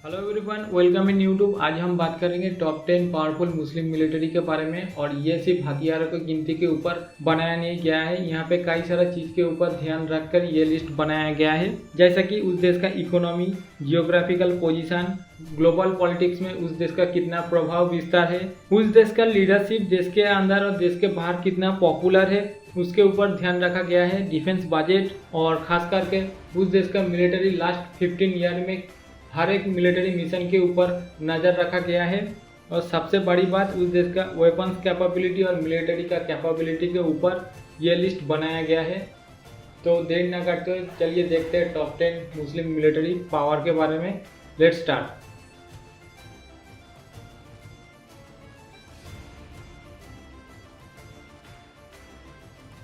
Hello everyone, welcome in YouTube. आज हम बात करेंगे टॉप 10 पावरफुल मुस्लिम मिलिट्री के बारे में। और ये सिर्फ हथियारों की गिनती के ऊपर बनाया नहीं गया है। यहाँ पे कई सारा चीज़ के ऊपर ध्यान रखकर ये लिस्ट बनाया गया है, जैसा कि उस देश का economy, geographical position, global politics में उस देश का कितना प्रभाव विस्तार है, उस देश का लीडरशिप देश के अंदर और देश के बाहर कितना पॉपुलर है, उसके ऊपर ध्यान रखा गया है। डिफेंस बजट और खास करके उस देश का मिलिट्री लास्ट 15 ईयर में हर एक मिलिट्री मिशन के ऊपर नज़र रखा गया है। और सबसे बड़ी बात, उस देश का वेपन्स कैपेबिलिटी और मिलिट्री का कैपेबिलिटी के ऊपर ये लिस्ट बनाया गया है। तो देर न करते हुए चलिए देखते हैं टॉप 10 मुस्लिम मिलिट्री पावर के बारे में। Let's start.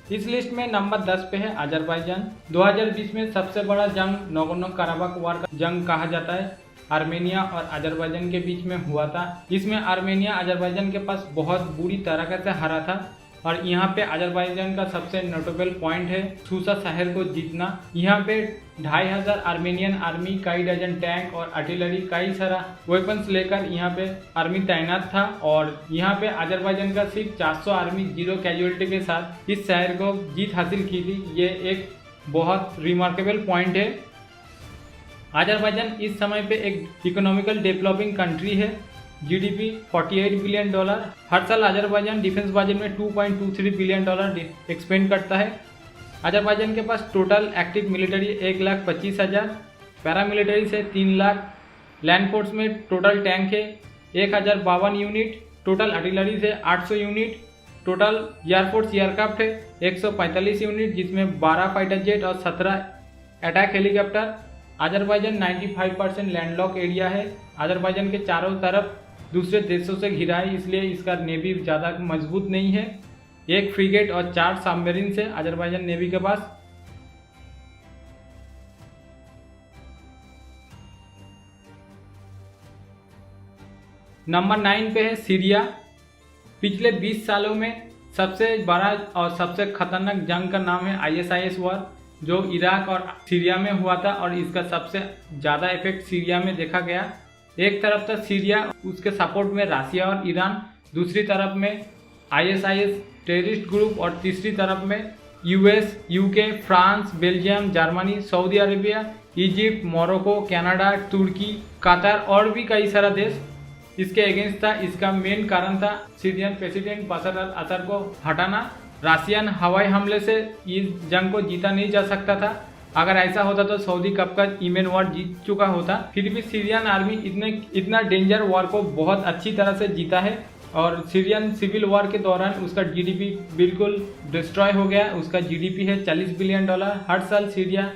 इस लिस्ट में नंबर 10 पे है अजरबैजान। 2020 में सबसे बड़ा जंग नगोर्नो कराबाख वार का जंग कहा जाता है, आर्मेनिया और अजरबैजान के बीच में हुआ था। इसमें आर्मेनिया अजरबैजान के पास बहुत बुरी तरीके से हारा था। और यहाँ पे अजरबैजान का सबसे नोटेबल पॉइंट है सूसा शहर को जीतना। यहाँ पे 2500 आर्मेनियन आर्मी, कई डजन टैंक और आर्टिलरी, कई सारा वेपन्स लेकर यहाँ पे आर्मी तैनात था। और यहाँ पे अजरबैजान का सिर्फ 400 आर्मी 0 कैजुअलिटी के साथ इस शहर को जीत हासिल की थी। ये एक बहुत रिमार्केबल पॉइंट है। अजरबैजान इस समय पे एक इकोनॉमिकल डेवलपिंग कंट्री है। GDP $48 billion. हर साल अजरबैजान डिफेंस बजट में $2.23 बिलियन एक्सपेंड करता है। अजरबैजान के पास टोटल एक्टिव मिलिट्री 1,25,000, पैरामिलिट्री से 3 लाख, लैंड फोर्स में टोटल टैंक है 1052 यूनिट, टोटल आर्टिलरी से 800 यूनिट, टोटल एयरफोर्स एयरक्राफ्ट है 145 यूनिट, जिसमें 12 फाइटर जेट और 17 attack helicopter. Azerbaijan 95% landlocked area है। अजरबैजान के चारों तरफ दूसरे देशों से घिरा है, इसलिए इसका नेवी ज़्यादा मजबूत नहीं है। एक फ्रिगेट और 4 सबमरीन से अजरबैजान नेवी के पास। नंबर 9 पे है सीरिया। पिछले 20 सालों में सबसे बड़ा और सबसे खतरनाक जंग का नाम है ISIS वॉर, जो इराक और सीरिया में हुआ था। और इसका सबसे ज़्यादा इफेक्ट सीरिया में देखा गया। एक तरफ था सीरिया, उसके सपोर्ट में रसिया और ईरान, दूसरी तरफ में ISIS टेररिस्ट ग्रुप, और तीसरी तरफ में US, UK, France, Belgium, Germany, Saudi Arabia, Egypt, Morocco, Canada, Turkey, Qatar और भी कई सारा देश इसके अगेंस्ट था। इसका मेन कारण था सीरियन प्रेसिडेंट बशर अल असद को हटाना। रशियन हवाई हमले से इस जंग को जीता नहीं जा सकता था। अगर ऐसा होता तो सऊदी कब का यमन वॉर जीत चुका होता। फिर भी सीरियन आर्मी इतना डेंजर वॉर को बहुत अच्छी तरह से जीता है। और सीरियन सिविल वॉर के दौरान उसका जीडीपी बिल्कुल डिस्ट्रॉय हो गया। उसका जीडीपी है $40 बिलियन। हर साल सीरिया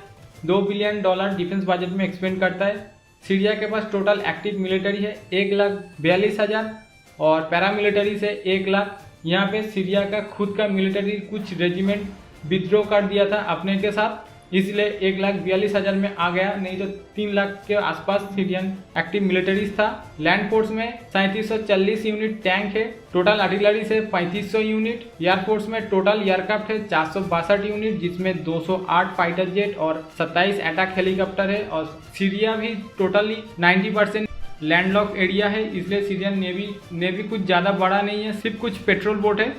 $2 बिलियन डिफेंस बजट में एक्सपेंड करता है। सीरिया के पास टोटल एक्टिव मिलिट्री है 1,42,000 और पैरामिलिट्री से 1 लाख। यहाँ पे सीरिया का खुद का मिलिट्री कुछ रेजिमेंट विद्रोह कर दिया था अपने के साथ, इसलिए 1,42,000 में आ गया, नहीं तो 3 लाख के आसपास सीरियन एक्टिव मिलिट्रीज था। लैंड फोर्स में 3740 यूनिट टैंक है, टोटल आर्टिलरी से 3500 यूनिट, एयरफोर्स में टोटल एयरक्राफ्ट है 462 यूनिट, जिसमें 208 फाइटर जेट और 27 अटैक हेलीकॉप्टर है। और सीरिया भी टोटली 90% लैंडलॉक एरिया है, इसलिए सीरियन नेवी कुछ ज़्यादा बड़ा नहीं है, सिर्फ कुछ पेट्रोल बोट है।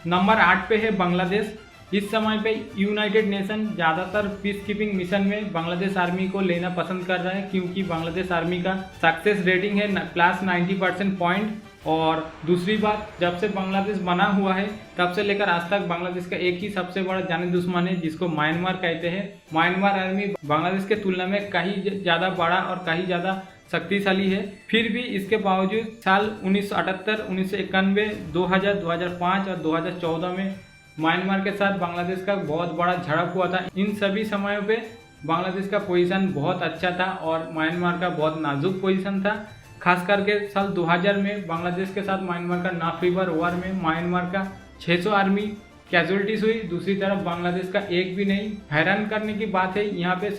नंबर 8 पे है बांग्लादेश। इस समय पे यूनाइटेड नेशन ज़्यादातर पीस कीपिंग मिशन में बांग्लादेश आर्मी को लेना पसंद कर रहा है, क्योंकि बांग्लादेश आर्मी का सक्सेस रेटिंग है +90% पॉइंट। और दूसरी बात, जब से बांग्लादेश बना हुआ है तब से लेकर आज तक बांग्लादेश का एक ही सबसे बड़ा जानी दुश्मन है, जिसको म्यांमार कहते हैं। म्यांमार आर्मी बांग्लादेश के तुलना में कहीं ज़्यादा बड़ा और कहीं ज़्यादा शक्तिशाली है। फिर भी इसके बावजूद साल 1978, 1991, 2000, 2005 और 2014 में म्यांमार के साथ बांग्लादेश का बहुत बड़ा झड़प हुआ था। इन सभी समयों पे बांग्लादेश का पोजीशन बहुत अच्छा था और म्यांमार का बहुत नाजुक पोजीशन था। खास करके साल 2000 में बांग्लादेश के साथ म्यांमार का नाफ रिवर वॉर में म्यांमार का 600 आर्मी कैजुअलिटीज हुई, दूसरी तरफ बांग्लादेश का एक भी नहीं। हैरान करने की बात है, यहाँ पे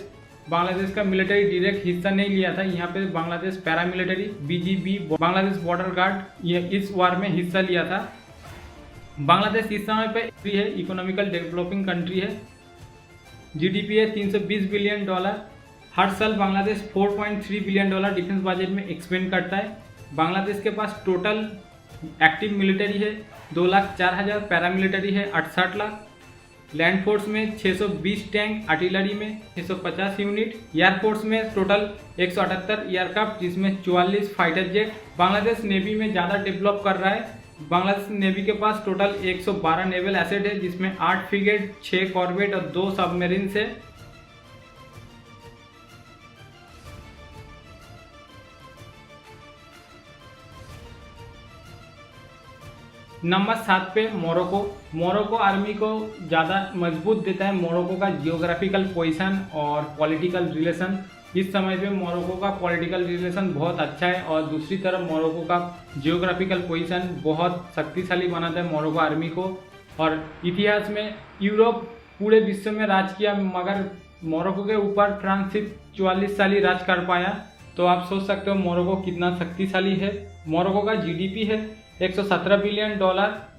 बांग्लादेश का मिलिट्री डायरेक्ट हिस्सा नहीं लिया था। यहाँ पे Bangladesh paramilitary BGB Bangladesh border guard ये इस वार में हिस्सा लिया था। बांग्लादेश इस समय पे है इकोनॉमिकल डेवलपिंग कंट्री है। जीडीपी है $320 बिलियन। हर साल बांग्लादेश $4.3 बिलियन डिफेंस बजट में एक्सपेंड करता है। बांग्लादेश के पास टोटल एक्टिव मिलिट्री है 2,04,000, पैरामिलिट्री है 68 लाख, लैंड फोर्स में 620 टैंक, आर्टिलरी में 650 यूनिट, एयरफोर्स में टोटल 178 एयरक्राफ्ट जिसमें 44 फाइटर जेट। बांग्लादेश नेवी में ज़्यादा डेवलप कर रहा है। बांग्लादेश नेवी के पास टोटल 112 नेवल एसेट है जिसमें 8 फ्रिगेट, 6 कॉर्वेट और 2 सबमरीन है। नंबर 7 पे मोरक्को। मोरक्को आर्मी को ज़्यादा मजबूत देता है मोरक्को का जियोग्राफिकल पोजीशन और पॉलिटिकल रिलेशन। इस समय पे मोरक्को का पॉलिटिकल रिलेशन बहुत अच्छा है और दूसरी तरफ मोरक्को का जियोग्राफिकल पोजीशन बहुत शक्तिशाली बनाता है मोरक्को आर्मी को। और इतिहास में यूरोप पूरे विश्व में राज किया मगर मोरक्को के ऊपर फ्रांस सिर्फ 44 साल ही राज कर पाया। तो आप सोच सकते हो मोरक्को कितना शक्तिशाली है। मोरक्को का जीडीपी है $117 बिलियन।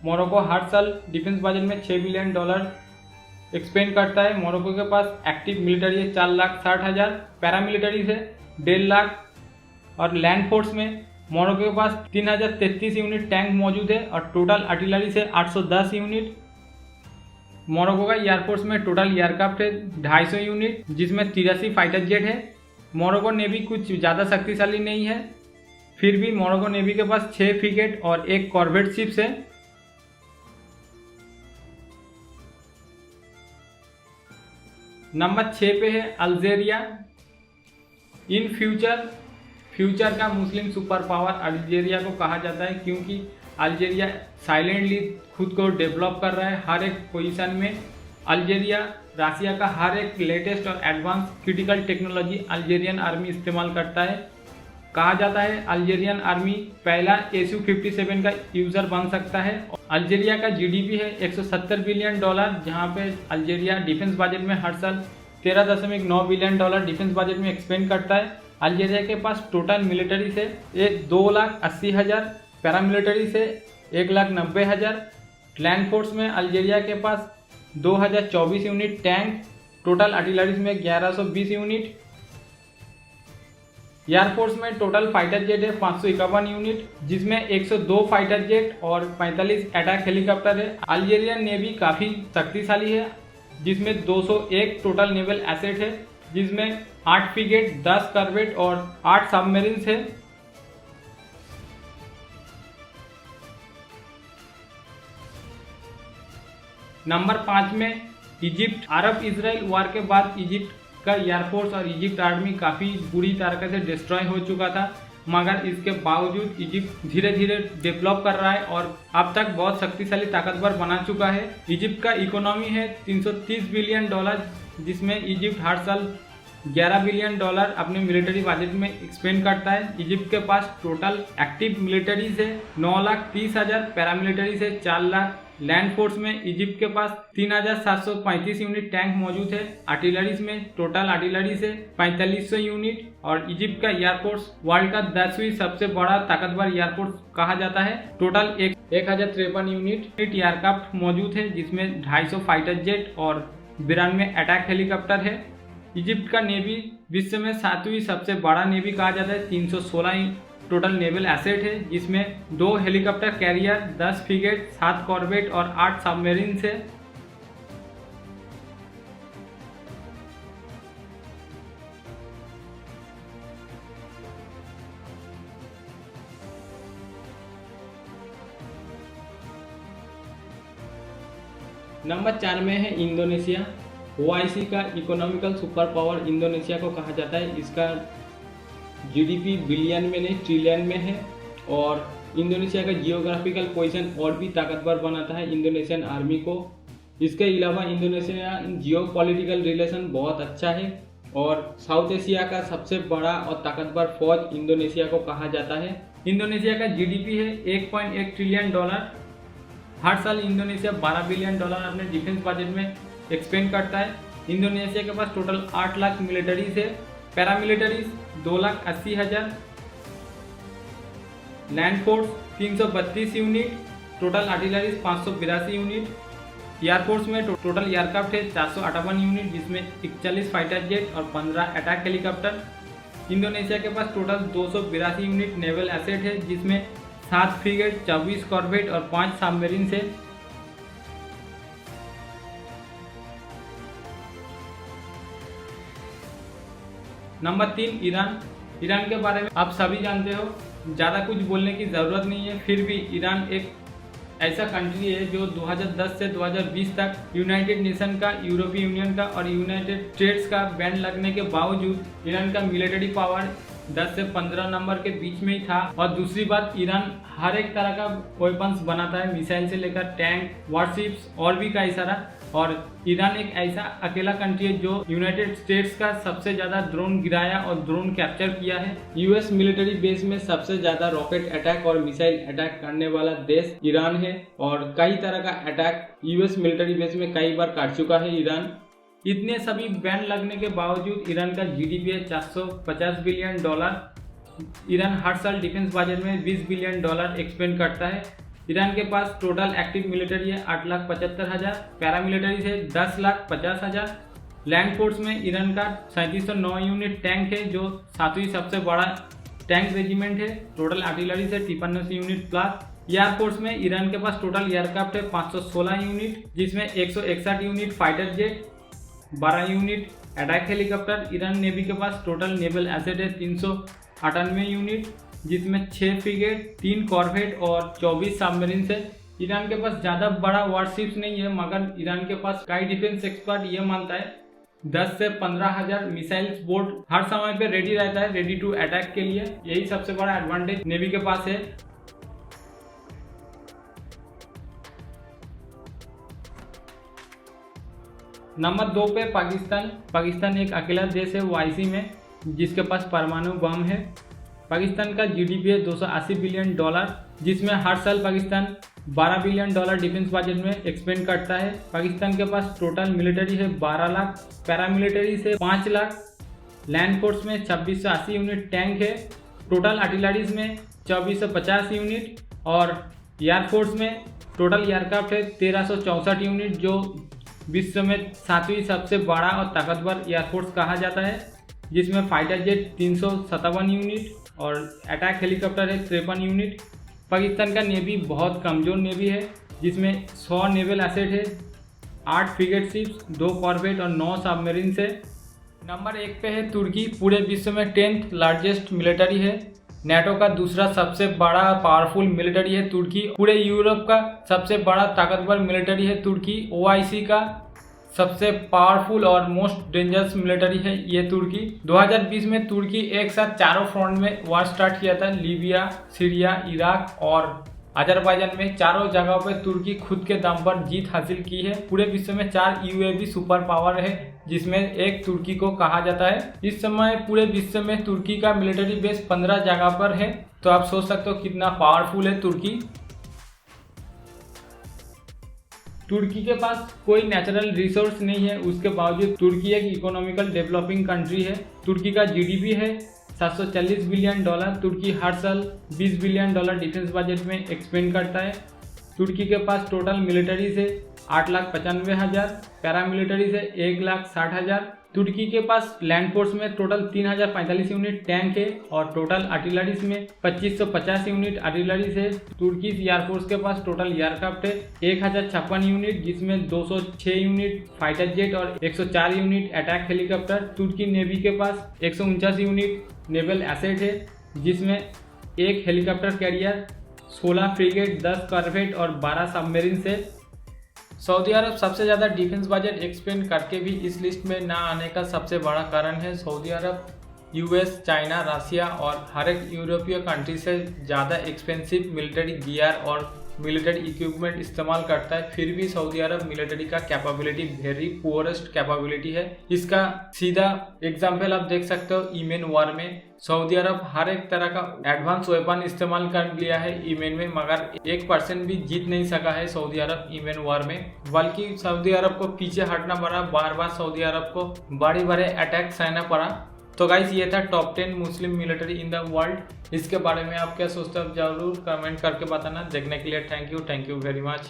मोरक्को हर साल डिफेंस बजट में $6 बिलियन एक्सपेंड करता है। मोरक्को के पास एक्टिव मिलिट्री है 4,60,000, पैरामिलिट्री है 1.5 लाख और लैंड फोर्स में मोरक्को के पास 3,033 यूनिट टैंक मौजूद है और टोटल आर्टिलरी से 810 यूनिट। मोरक्को का एयरफोर्स में टोटल एयरक्राफ्ट है 250 यूनिट जिसमें 83 फाइटर जेट है। मोरक्को नेवी कुछ ज़्यादा शक्तिशाली नहीं है, फिर भी मोरक्को नेवी के पास 6 फ्रिगेट और 1 कॉर्वेट शिप्स है। नंबर 6 पे है अल्जीरिया। इन फ्यूचर का मुस्लिम सुपर पावर अल्जीरिया को कहा जाता है क्योंकि अल्जीरिया साइलेंटली खुद को डेवलप कर रहा है हर एक पोजीशन में। अल्जीरिया रसिया का हर एक लेटेस्ट और advance critical technology Algerian army इस्तेमाल करता है। कहा जाता है अल्जीरियन आर्मी पहला SU-57 का यूज़र बन सकता है। अल्जीरिया का जीडीपी है $170 बिलियन जहां पे अल्जीरिया डिफेंस बजट में हर साल $13.9 बिलियन डिफेंस बजट में एक्सपेंड करता है। अल्जीरिया के पास टोटल मिलिट्री से 2,80,000, पैरामिलिट्री से 1,90,000, लैंड फोर्स में अल्जीरिया के पास 2,024 यूनिट टैंक, टोटल आर्टिलरी में 1,120 यूनिट, एयरफोर्स में टोटल फाइटर जेट है 551 यूनिट जिसमें 102 फाइटर जेट और 45 अटैक हेलीकॉप्टर है। अल्जीरियन नेवी काफ़ी शक्तिशाली है जिसमें 201 टोटल नेवल एसेट है जिसमें 8 फ्रिगेट, 10 कॉर्वेट और 8 सबमरीन्स है। नंबर 5 में इजिप्ट। अरब इजराइल वार के बाद इजिप्ट का एयरफोर्स और इजिप्ट आर्मी काफ़ी बुरी तरीके से डिस्ट्रॉय हो चुका था मगर इसके बावजूद इजिप्ट धीरे धीरे डेवलप कर रहा है और अब तक बहुत शक्तिशाली ताकतवर बना चुका है। इजिप्ट का इकोनॉमी है $330 बिलियन जिसमें इजिप्ट हर साल $11 बिलियन अपने मिलिट्री बजट में एक्सपेंड करता है। इजिप्ट के पास टोटल एक्टिव मिलिट्री से 9,30,000, पैरामिलिट्री से 4 लाख, लैंड फोर्स में इजिप्ट के पास 3,735 यूनिट टैंक मौजूद है। आर्टिलरीज में टोटल आर्टिलरी से 4,500 यूनिट और इजिप्ट का एयरफोर्स वर्ल्ड का 10वीं सबसे बड़ा ताकतवर एयरफोर्स कहा जाता है। टोटल 1,053 यूनिट एयरक्राफ्ट मौजूद है जिसमें 250 फाइटर जेट और 92 अटैक हेलीकॉप्टर है। इजिप्ट का नेवी विश्व में 7वीं सबसे बड़ा नेवी कहा जाता है। 316 टोटल नेवल एसेट है जिसमें 2 हेलीकॉप्टर कैरियर, 10 फ्रिगेट, 7 कॉर्वेट और 8 सबमरीन है। नंबर 4 में है इंडोनेशिया। OIC का इकोनॉमिकल सुपर पावर इंडोनेशिया को कहा जाता है। इसका जीडीपी बिलियन में नहीं ट्रिलियन में है और इंडोनेशिया का जियोग्राफिकल पोजीशन और भी ताकतवर बनाता है इंडोनेशियन आर्मी को। इसके अलावा इंडोनेशिया जियोपॉलिटिकल रिलेशन बहुत अच्छा है और साउथ एशिया का सबसे बड़ा और ताकतवर फौज इंडोनेशिया को कहा जाता है। इंडोनेशिया का जीडीपी है $1.1 ट्रिलियन। हर साल इंडोनेशिया $12 बिलियन अपने डिफेंस बजट में एक्सपेंड करता है। इंडोनेशिया के पास टोटल 8 लाख मिलिट्री है, पैरामिलिट्रीज 2,80,000, land force 332 unit, total artilleries 582 unit, air force में टोटल एयरक्राफ्ट है 458 यूनिट, जिसमें 41 फाइटर जेट और 15 अटैक हेलीकॉप्टर। इंडोनेशिया के पास टोटल 282 यूनिट नेवल एसेट है, जिसमें 7 फ्रिगेट, 24 कॉर्वेट और 5 सबमरीन है। Number 3 Iran. ईरान के बारे में आप सभी जानते हो, ज़्यादा कुछ बोलने की ज़रूरत नहीं है। फिर भी ईरान एक ऐसा कंट्री है जो 2010 से 2020 तक यूनाइटेड नेशन का, यूरोपीय यूनियन का और यूनाइटेड स्टेट्स का बैन लगने के बावजूद ईरान का मिलिट्री पावर 10 से 15 नंबर के बीच में ही था। और दूसरी बात, ईरान हर एक तरह का वेपन्स बनाता है, मिसाइल से लेकर टैंक, वारशिप्स और भी कई सारा। और ईरान एक ऐसा अकेला कंट्री है जो यूनाइटेड स्टेट्स का सबसे ज़्यादा ड्रोन गिराया और ड्रोन कैप्चर किया है। यूएस मिलिट्री बेस में सबसे ज़्यादा रॉकेट अटैक और मिसाइल अटैक करने वाला देश ईरान है और कई तरह का अटैक यूएस मिलिट्री बेस में कई बार कर चुका है ईरान। इतने सभी बैन लगने के बावजूद ईरान का जीडीपी है $450 बिलियन। ईरान हर साल डिफेंस बजट में $20 बिलियन एक्सपेंड करता है। ईरान के पास टोटल एक्टिव मिलिट्री है 8,75,000, पैरामिलिट्री है 10,50,000। लैंड फोर्स में ईरान का 3709 यूनिट टैंक है, जो 7वीं सबसे बड़ा टैंक रेजिमेंट है। टोटल आर्टिलरी से 53 यूनिट प्लस। एयरफोर्स में ईरान के पास टोटल एयरक्राफ्ट है 516 यूनिट, जिसमें 161 unit fighter jet, 12 unit attack helicopter. Iran navy के पास टोटल नेवल एसेट है 398 यूनिट, जिसमें 6 फ्रिगेट, 3 कॉर्वेट और 24 सबमरीन है। ईरान के पास ज़्यादा बड़ा वारशिप्स नहीं है, मगर ईरान के पास कई डिफेंस एक्सपर्ट ये मानता है 10 से 15,000 मिसाइल्स बोर्ड हर समय पे रेडी रहता है, रेडी टू अटैक के लिए। यही सबसे बड़ा एडवांटेज नेवी के पास है। नंबर 2 पे पाकिस्तान। पाकिस्तान एक अकेला देश है ओआईसी में, जिसके पास परमाणु बम है। पाकिस्तान का जीडीपी है $280 बिलियन, जिसमें हर साल पाकिस्तान $12 बिलियन डिफेंस बजट में एक्सपेंड करता है। पाकिस्तान के पास टोटल मिलिट्री है 12 लाख, पैरामिलिट्री से 5 लाख। लैंड फोर्स में 2680 यूनिट टैंक है। टोटल आर्टिलरीज में 2450 यूनिट और एयरफोर्स में टोटल एयरक्राफ्ट है 1364 यूनिट, जो विश्व में 7वीं सबसे बड़ा और ताकतवर एयरफोर्स कहा जाता है, जिसमें फाइटर जेट 357 यूनिट और अटैक हेलीकॉप्टर है 53 यूनिट। पाकिस्तान का नेवी बहुत कमज़ोर नेवी है, जिसमें 100 नेवल एसेट है, 8 फ्रिगेट शिप्स, 2 कॉर्वेट और 9 सबमरीन है। नंबर 1 पे है तुर्की। पूरे विश्व में 10th लार्जेस्ट मिलिट्री है। नेटो का दूसरा सबसे बड़ा पावरफुल मिलिट्री है तुर्की। पूरे यूरोप का सबसे बड़ा ताकतवर मिलिट्री है तुर्की। ओआईसी का सबसे पावरफुल और मोस्ट डेंजरस मिलिट्री है ये तुर्की। 2020 में तुर्की एक साथ चारों फ्रंट में वॉर स्टार्ट किया था, लीबिया, सीरिया, इराक और अजरबैजान में। चारों जगहों पर तुर्की खुद के दम पर जीत हासिल की है। पूरे विश्व में 4 यूएवी सुपर पावर है, जिसमें एक तुर्की को कहा जाता है। इस समय पूरे विश्व में तुर्की का मिलिट्री बेस 15 जगह पर है, तो आप सोच सकते हो कितना पावरफुल है तुर्की। तुर्की के पास कोई नेचुरल रिसोर्स नहीं है, उसके बावजूद तुर्की एक इकोनॉमिकल डेवलपिंग कंट्री है। तुर्की का जीडीपी है $740 बिलियन। तुर्की हर साल $20 बिलियन डिफेंस बजट में एक्सपेंड करता है। तुर्की के पास टोटल मिलिट्री से 8,95,000, पैरामिलिट्री से 1,60,000। तुर्की के पास लैंड फोर्स में टोटल 3,045 यूनिट टैंक है और टोटल आर्टिलरीज में 2,550 यूनिट आर्टिलरीज है। तुर्की एयरफोर्स के पास टोटल एयरक्राफ्ट है 1,056 यूनिट, जिसमें 206 यूनिट फाइटर जेट और 104 यूनिट अटैक हेलीकॉप्टर। तुर्की नेवी के पास 149 यूनिट नेवल एसेट है, जिसमें 1 हेलीकॉप्टर कैरियर, 16 फ्रिगेट, 10 कॉर्वेट और 12 सबमरीन है। सऊदी अरब सबसे ज़्यादा डिफेंस बजट एक्सपेंड करके भी इस लिस्ट में ना आने का सबसे बड़ा कारण है सऊदी अरब यूएस, चाइना, रसिया और हर एक यूरोपीय कंट्री से ज़्यादा एक्सपेंसिव मिलिट्री गियर और मिलिट्री इक्विपमेंट इस्तेमाल करता है। फिर भी सऊदी अरब मिलिट्री का कैपेबिलिटी वेरी पुअरेस्ट कैपेबिलिटी है। इसका सीधा एग्जाम्पल आप देख सकते हो यमन वॉर में। सऊदी अरब हर एक तरह का एडवांस वेपन इस्तेमाल कर लिया है यमन में, मगर 1% भी जीत नहीं सका है सऊदी अरब यमन वॉर में, बल्कि सऊदी अरब को पीछे हटना पड़ा। बार बार सऊदी अरब को बड़े बड़े अटैक सहना पड़ा। तो गाइस, ये था top 10 Muslim military in the world. इसके बारे में आप क्या सोचते हो जरूर कमेंट करके बताना। देखने के लिए थैंक यू वेरी मच।